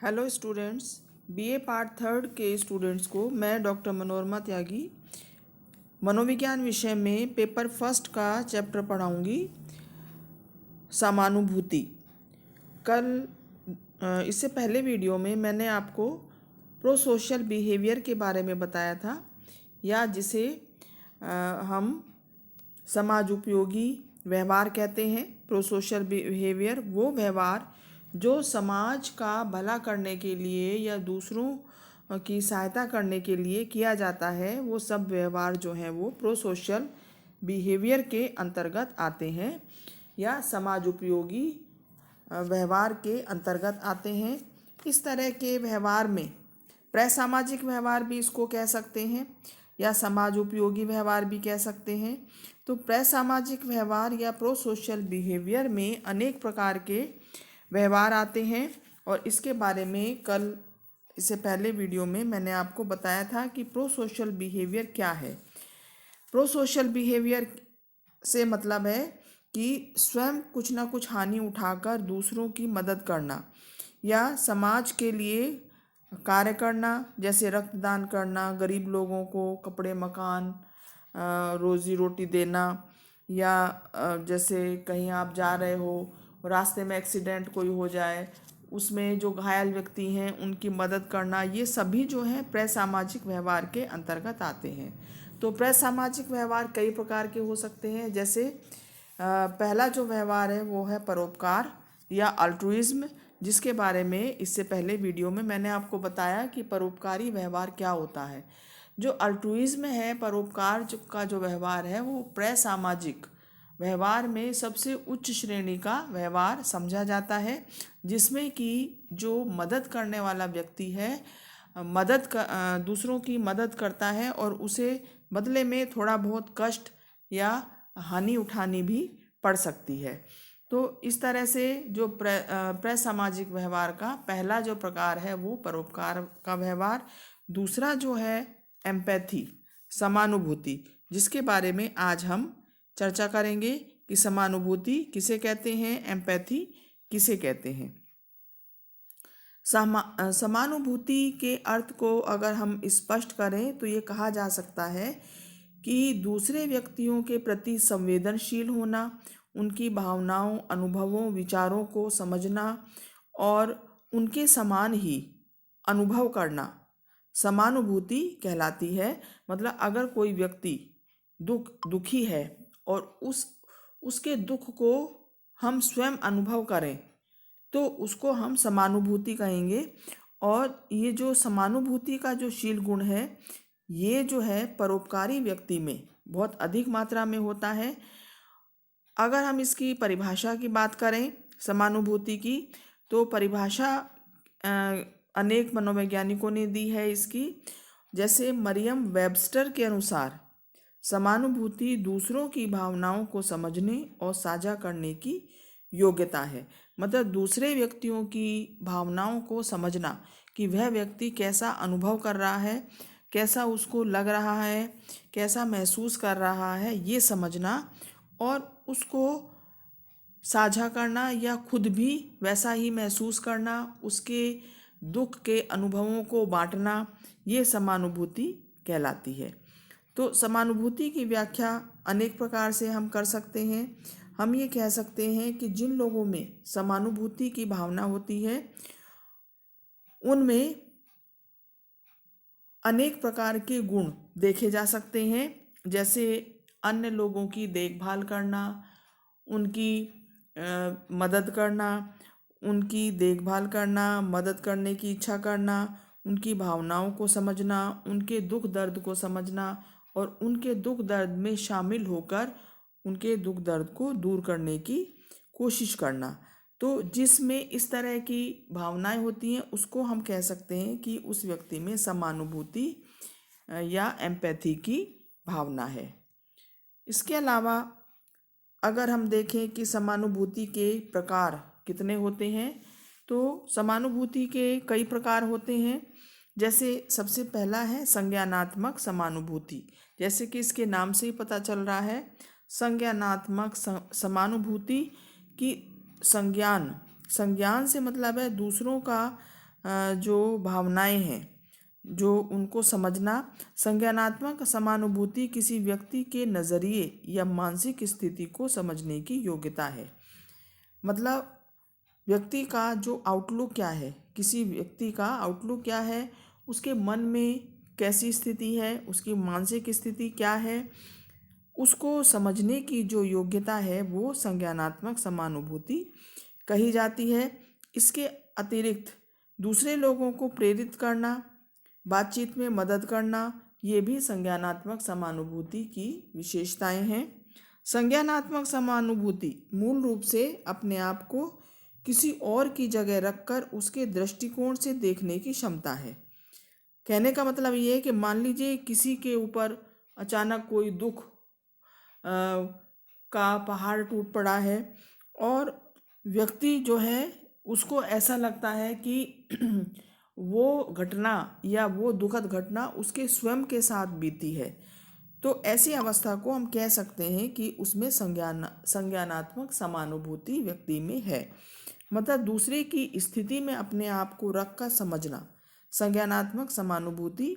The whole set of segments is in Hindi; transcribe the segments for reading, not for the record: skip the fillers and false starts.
Hello students, BA part third के स्टूडेंट्स को मैं डॉक्टर मनोरमा त्यागी मनोविज्ञान विषय में पेपर फर्स्ट का चैप्टर पढ़ाऊंगी, समानुभूति। कल इससे पहले वीडियो में मैंने आपको प्रो सोशल बिहेवियर के बारे में बताया था, या जिसे हम समाज उपयोगी व्यवहार कहते हैं। प्रो सोशल बिहेवियर वो व्यवहार जो समाज का भला करने के लिए या दूसरों की सहायता करने के लिए किया जाता है, वो सब व्यवहार जो हैं वो प्रो सोशल बिहेवियर के अंतर्गत आते हैं या समाज उपयोगी व्यवहार के अंतर्गत आते हैं। इस तरह के व्यवहार में प्रसामाजिक व्यवहार भी इसको कह सकते हैं या समाज उपयोगी व्यवहार भी कह सकते हैं। तो प्रसामाजिक व्यवहार या प्रो सोशल बिहेवियर में अनेक प्रकार के व्यवहार आते हैं, और इसके बारे में कल इससे पहले वीडियो में मैंने आपको बताया था कि प्रो सोशल बिहेवियर क्या है। प्रो सोशल बिहेवियर से मतलब है कि स्वयं कुछ ना कुछ हानि उठाकर दूसरों की मदद करना या समाज के लिए कार्य करना, जैसे रक्तदान करना, गरीब लोगों को कपड़े मकान रोज़ी रोटी देना, या जैसे कहीं आप जा रहे हो, रास्ते में एक्सीडेंट कोई हो जाए, उसमें जो घायल व्यक्ति हैं उनकी मदद करना, ये सभी जो हैं प्रसामाजिक व्यवहार के अंतर्गत आते हैं। तो प्रसामाजिक व्यवहार कई प्रकार के हो सकते हैं। जैसे पहला जो व्यवहार है वो है परोपकार या अल्ट्रुइज्म, जिसके बारे में इससे पहले वीडियो में मैंने आपको बताया कि परोपकारी व्यवहार क्या होता है। जो अल्ट्रुइज्म है, परोपकार का जो व्यवहार है, वो प्रसामाजिक व्यवहार में सबसे उच्च श्रेणी का व्यवहार समझा जाता है, जिसमें कि जो मदद करने वाला व्यक्ति है दूसरों की मदद करता है और उसे बदले में थोड़ा बहुत कष्ट या हानि उठानी भी पड़ सकती है। तो इस तरह से जो प्रसामाजिक व्यवहार का पहला जो प्रकार है वो परोपकार का व्यवहार। दूसरा जो है एम्पैथी, समानुभूति, जिसके बारे में आज हम चर्चा करेंगे कि समानुभूति किसे कहते हैं, एम्पैथी किसे कहते हैं। समानुभूति के अर्थ को अगर हम स्पष्ट करें तो ये कहा जा सकता है कि दूसरे व्यक्तियों के प्रति संवेदनशील होना, उनकी भावनाओं, अनुभवों, विचारों को समझना और उनके समान ही अनुभव करना समानुभूति कहलाती है। मतलब अगर कोई व्यक्ति दुखी है और उसके दुख को हम स्वयं अनुभव करें तो उसको हम समानुभूति कहेंगे। और ये जो समानुभूति का जो शील गुण है, ये जो है परोपकारी व्यक्ति में बहुत अधिक मात्रा में होता है। अगर हम इसकी परिभाषा की बात करें समानुभूति की, तो परिभाषा अनेक मनोवैज्ञानिकों ने दी है इसकी। जैसे मरियम वेबस्टर के अनुसार समानुभूति दूसरों की भावनाओं को समझने और साझा करने की योग्यता है। मतलब दूसरे व्यक्तियों की भावनाओं को समझना कि वह व्यक्ति कैसा अनुभव कर रहा है, कैसा उसको लग रहा है, कैसा महसूस कर रहा है, ये समझना और उसको साझा करना या खुद भी वैसा ही महसूस करना, उसके दुख के अनुभवों को बांटना, ये समानुभूति कहलाती है। तो समानुभूति की व्याख्या अनेक प्रकार से हम कर सकते हैं। हम ये कह सकते हैं कि जिन लोगों में समानुभूति की भावना होती है उनमें अनेक प्रकार के गुण देखे जा सकते हैं। जैसे अन्य लोगों की देखभाल करना, उनकी मदद करना, उनकी देखभाल करना, मदद करने की इच्छा करना, उनकी भावनाओं को समझना, उनके दुख दर्द को समझना और उनके दुख दर्द में शामिल होकर उनके दुख दर्द को दूर करने की कोशिश करना। तो जिसमें इस तरह की भावनाएं होती हैं उसको हम कह सकते हैं कि उस व्यक्ति में समानुभूति या एम्पैथी की भावना है। इसके अलावा अगर हम देखें कि समानुभूति के प्रकार कितने होते हैं, तो समानुभूति के कई प्रकार होते हैं। जैसे सबसे पहला है संज्ञानात्मक समानुभूति। जैसे कि इसके नाम से ही पता चल रहा है, संज्ञानात्मक समानुभूति की संज्ञान से मतलब है दूसरों का जो भावनाएं हैं जो उनको समझना। संज्ञानात्मक समानुभूति किसी व्यक्ति के नज़रिए या मानसिक स्थिति को समझने की योग्यता है। मतलब व्यक्ति का जो आउटलुक क्या है, किसी व्यक्ति का आउटलुक क्या है, उसके मन में कैसी स्थिति है, उसकी मानसिक स्थिति क्या है, उसको समझने की जो योग्यता है वो संज्ञानात्मक समानुभूति कही जाती है। इसके अतिरिक्त दूसरे लोगों को प्रेरित करना, बातचीत में मदद करना, ये भी संज्ञानात्मक समानुभूति की विशेषताएं हैं। संज्ञानात्मक समानुभूति मूल रूप से अपने आप को किसी और की जगह रखकर उसके दृष्टिकोण से देखने की क्षमता है। कहने का मतलब ये है कि मान लीजिए किसी के ऊपर अचानक कोई दुख का पहाड़ टूट पड़ा है और व्यक्ति जो है उसको ऐसा लगता है कि वो घटना या वो दुखद घटना उसके स्वयं के साथ बीती है। तो ऐसी अवस्था को हम कह सकते हैं कि उसमें संज्ञानात्मक समानुभूति व्यक्ति में है। मतलब दूसरे की स्थिति में अपने आप को रख कर समझना संज्ञानात्मक समानुभूति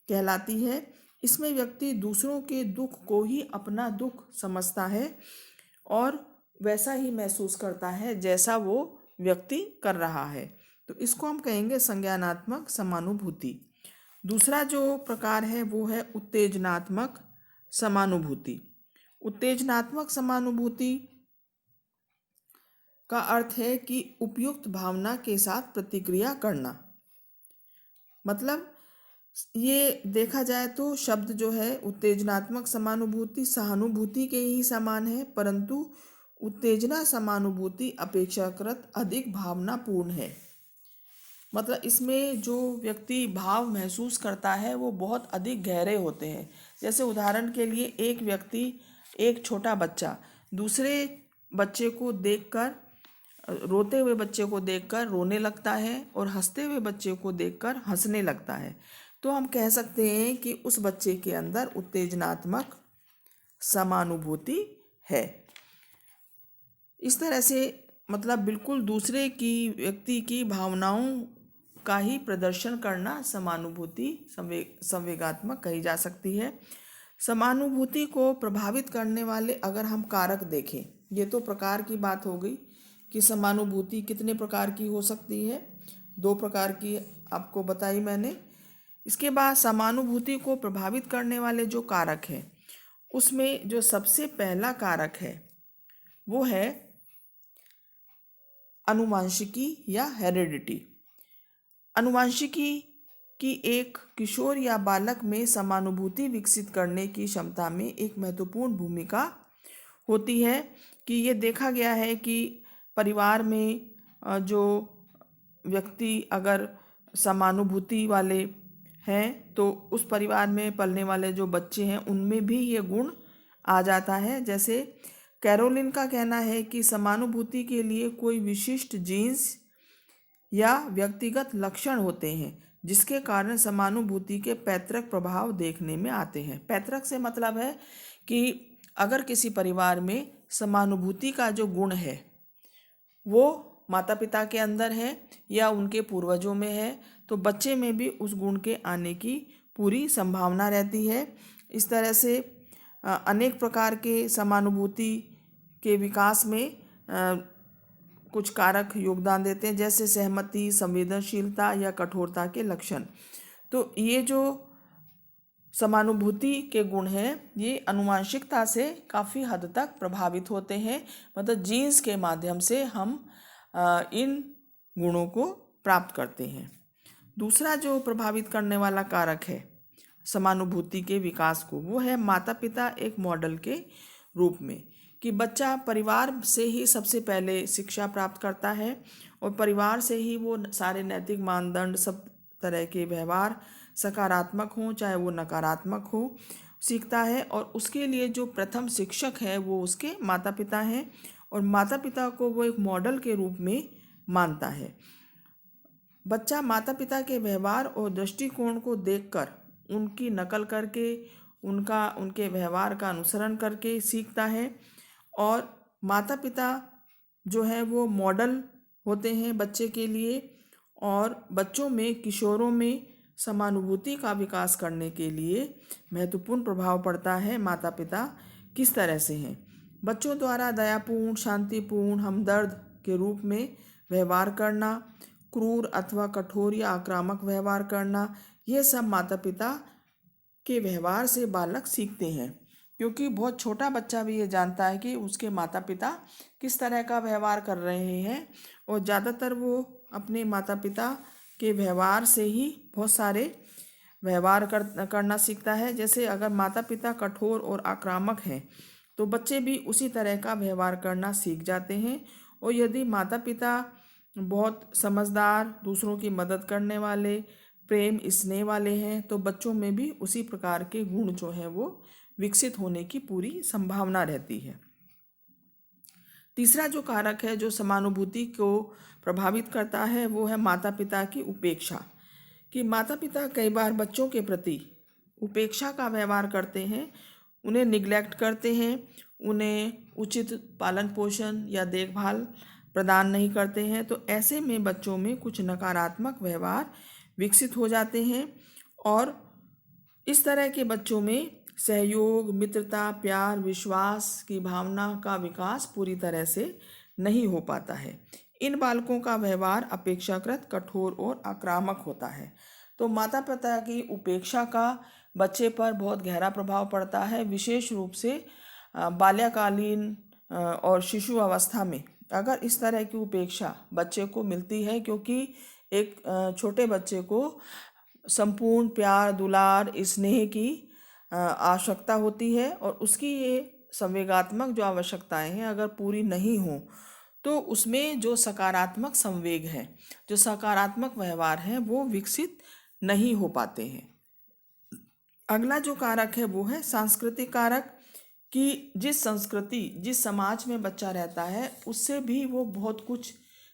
कहलाती है। इसमें व्यक्ति दूसरों के दुख को ही अपना दुख समझता है और वैसा ही महसूस करता है जैसा वो व्यक्ति कर रहा है। तो इसको हम कहेंगे संज्ञानात्मक समानुभूति। दूसरा जो प्रकार है वो है उत्तेजनात्मक समानुभूति। उत्तेजनात्मक समानुभूति का अर्थ है कि उपयुक्त भावना के साथ प्रतिक्रिया करना। मतलब ये देखा जाए तो शब्द जो है उत्तेजनात्मक समानुभूति सहानुभूति के ही समान है, परंतु उत्तेजना समानुभूति अपेक्षाकृत अधिक भावनापूर्ण है। मतलब इसमें जो व्यक्ति भाव महसूस करता है वो बहुत अधिक गहरे होते हैं। जैसे उदाहरण के लिए एक व्यक्ति, एक छोटा बच्चा दूसरे बच्चे को देखकर, रोते हुए बच्चे को देखकर रोने लगता है और हंसते हुए बच्चे को देखकर हंसने लगता है, तो हम कह सकते हैं कि उस बच्चे के अंदर उत्तेजनात्मक समानुभूति है। इस तरह से मतलब बिल्कुल दूसरे की व्यक्ति की भावनाओं का ही प्रदर्शन करना समानुभूति संवेगात्मक कही जा सकती है। समानुभूति को प्रभावित करने वाले अगर हम कारक देखें, ये तो प्रकार की बात हो गई कि समानुभूति कितने प्रकार की हो सकती है, 2 प्रकार की आपको बताई मैंने। इसके बाद समानुभूति को प्रभावित करने वाले जो कारक हैं उसमें जो सबसे पहला कारक है वो है अनुवांशिकी या हेरिडिटी। अनुवांशिकी की एक किशोर या बालक में समानुभूति विकसित करने की क्षमता में एक महत्वपूर्ण भूमिका होती है कि ये देखा गया है कि परिवार में जो व्यक्ति अगर समानुभूति वाले हैं तो उस परिवार में पलने वाले जो बच्चे हैं उनमें भी ये गुण आ जाता है। जैसे कैरोलिन का कहना है कि समानुभूति के लिए कोई विशिष्ट जीन्स या व्यक्तिगत लक्षण होते हैं जिसके कारण समानुभूति के पैतृक प्रभाव देखने में आते हैं। पैतृक से मतलब है कि अगर किसी परिवार में समानुभूति का जो गुण है वो माता पिता के अंदर है या उनके पूर्वजों में है तो बच्चे में भी उस गुण के आने की पूरी संभावना रहती है। इस तरह से अनेक प्रकार के समानुभूति के विकास में कुछ कारक योगदान देते हैं, जैसे सहमति, संवेदनशीलता या कठोरता के लक्षण। तो ये जो समानुभूति के गुण हैं ये आनुवंशिकता से काफ़ी हद तक प्रभावित होते हैं। मतलब जीन्स के माध्यम से हम इन गुणों को प्राप्त करते हैं। दूसरा जो प्रभावित करने वाला कारक है समानुभूति के विकास को वो है माता पिता एक मॉडल के रूप में, कि बच्चा परिवार से ही सबसे पहले शिक्षा प्राप्त करता है और परिवार से ही वो सारे नैतिक मानदंड, सब तरह के व्यवहार सकारात्मक हों चाहे वो नकारात्मक हो, सीखता है। और उसके लिए जो प्रथम शिक्षक है वो उसके माता पिता हैं और माता पिता को वो एक मॉडल के रूप में मानता है। बच्चा माता पिता के व्यवहार और दृष्टिकोण को देखकर उनकी नकल करके उनके व्यवहार का अनुसरण करके सीखता है और माता पिता जो है वो मॉडल होते हैं बच्चे के लिए और बच्चों में, किशोरों में समानुभूति का विकास करने के लिए महत्वपूर्ण प्रभाव पड़ता है माता पिता किस तरह से हैं। बच्चों द्वारा दयापूर्ण, शांतिपूर्ण, हमदर्द के रूप में व्यवहार करना, क्रूर अथवा कठोर या आक्रामक व्यवहार करना, ये सब माता पिता के व्यवहार से बालक सीखते हैं। क्योंकि बहुत छोटा बच्चा भी ये जानता है कि उसके माता पिता किस तरह का व्यवहार कर रहे हैं, और ज़्यादातर वो अपने माता पिता के व्यवहार से ही बहुत सारे व्यवहार करना सीखता है। जैसे अगर माता पिता कठोर और आक्रामक हैं तो बच्चे भी उसी तरह का व्यवहार करना सीख जाते हैं। और यदि माता पिता बहुत समझदार, दूसरों की मदद करने वाले, प्रेम स्नेह वाले हैं तो बच्चों में भी उसी प्रकार के गुण जो हैं वो विकसित होने की पूरी संभावना रहती है। तीसरा जो कारक है जो समानुभूति को प्रभावित करता है वो है माता पिता की उपेक्षा। कि माता पिता कई बार बच्चों के प्रति उपेक्षा का व्यवहार करते हैं, उन्हें निग्लेक्ट करते हैं, उन्हें उचित पालन पोषण या देखभाल प्रदान नहीं करते हैं। तो ऐसे में बच्चों में कुछ नकारात्मक व्यवहार विकसित हो जाते हैं और इस तरह के बच्चों में सहयोग, मित्रता, प्यार, विश्वास की भावना का विकास पूरी तरह से नहीं हो पाता है। इन बालकों का व्यवहार अपेक्षाकृत कठोर और आक्रामक होता है। तो माता पिता की उपेक्षा का बच्चे पर बहुत गहरा प्रभाव पड़ता है, विशेष रूप से बाल्यकालीन और शिशु अवस्था में अगर इस तरह की उपेक्षा बच्चे को मिलती है। क्योंकि एक छोटे बच्चे को संपूर्ण प्यार, दुलार, स्नेह की आवश्यकता होती है और उसकी ये संवेगात्मक जो आवश्यकताएं हैं अगर पूरी नहीं हो तो उसमें जो सकारात्मक संवेग है, जो सकारात्मक व्यवहार है वो विकसित नहीं हो पाते हैं। अगला जो कारक है वो है सांस्कृतिक कारक। कि जिस संस्कृति, जिस समाज में बच्चा रहता है उससे भी वो बहुत कुछ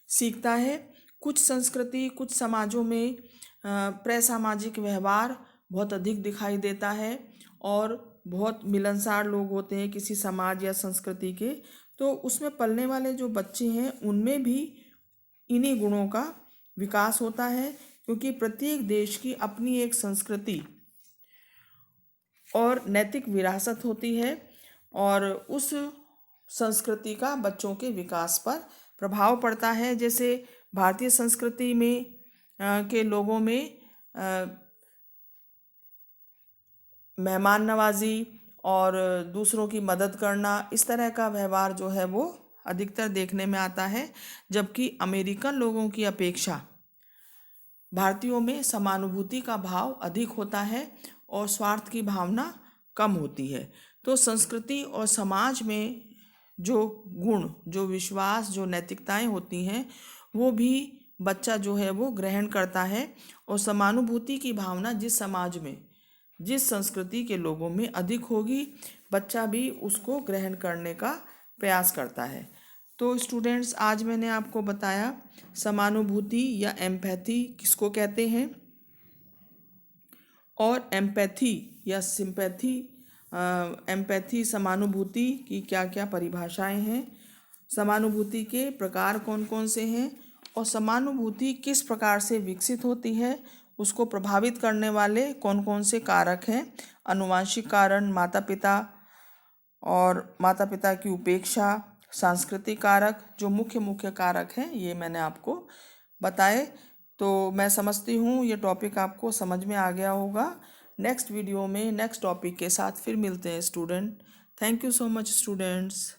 सीखता है। कुछ संस्कृति, कुछ समाजों में प्रसामाजिक व्यवहार बहुत अधिक दिखाई देता है और बहुत मिलनसार लोग होते हैं किसी समाज या संस्कृति के, तो उसमें पलने वाले जो बच्चे हैं उनमें भी इन्हीं गुणों का विकास होता है। क्योंकि प्रत्येक देश की अपनी एक संस्कृति और नैतिक विरासत होती है और उस संस्कृति का बच्चों के विकास पर प्रभाव पड़ता है। जैसे भारतीय संस्कृति में के लोगों में मेहमान नवाजी और दूसरों की मदद करना, इस तरह का व्यवहार जो है वो अधिकतर देखने में आता है। जबकि अमेरिकन लोगों की अपेक्षा भारतीयों में समानुभूति का भाव अधिक होता है और स्वार्थ की भावना कम होती है। तो संस्कृति और समाज में जो गुण, जो विश्वास, जो नैतिकताएं होती हैं वो भी बच्चा जो है वो ग्रहण करता है। और समानुभूति की भावना जिस समाज में, जिस संस्कृति के लोगों में अधिक होगी, बच्चा भी उसको ग्रहण करने का प्रयास करता है। तो स्टूडेंट्स, आज मैंने आपको बताया समानुभूति या एम्पैथी किसको कहते हैं और एम्पैथी या सिंपैथी, एम्पैथी समानुभूति की क्या क्या परिभाषाएं हैं, समानुभूति के प्रकार कौन कौन से हैं और समानुभूति किस प्रकार से विकसित होती है, उसको प्रभावित करने वाले कौन कौन से कारक हैं, आनुवंशिक कारण, माता पिता और माता पिता की उपेक्षा, सांस्कृतिक कारक, जो मुख्य मुख्य कारक हैं ये मैंने आपको बताए। तो मैं समझती हूँ ये टॉपिक आपको समझ में आ गया होगा। नेक्स्ट वीडियो में नेक्स्ट टॉपिक के साथ फिर मिलते हैं student. Thank you so much students.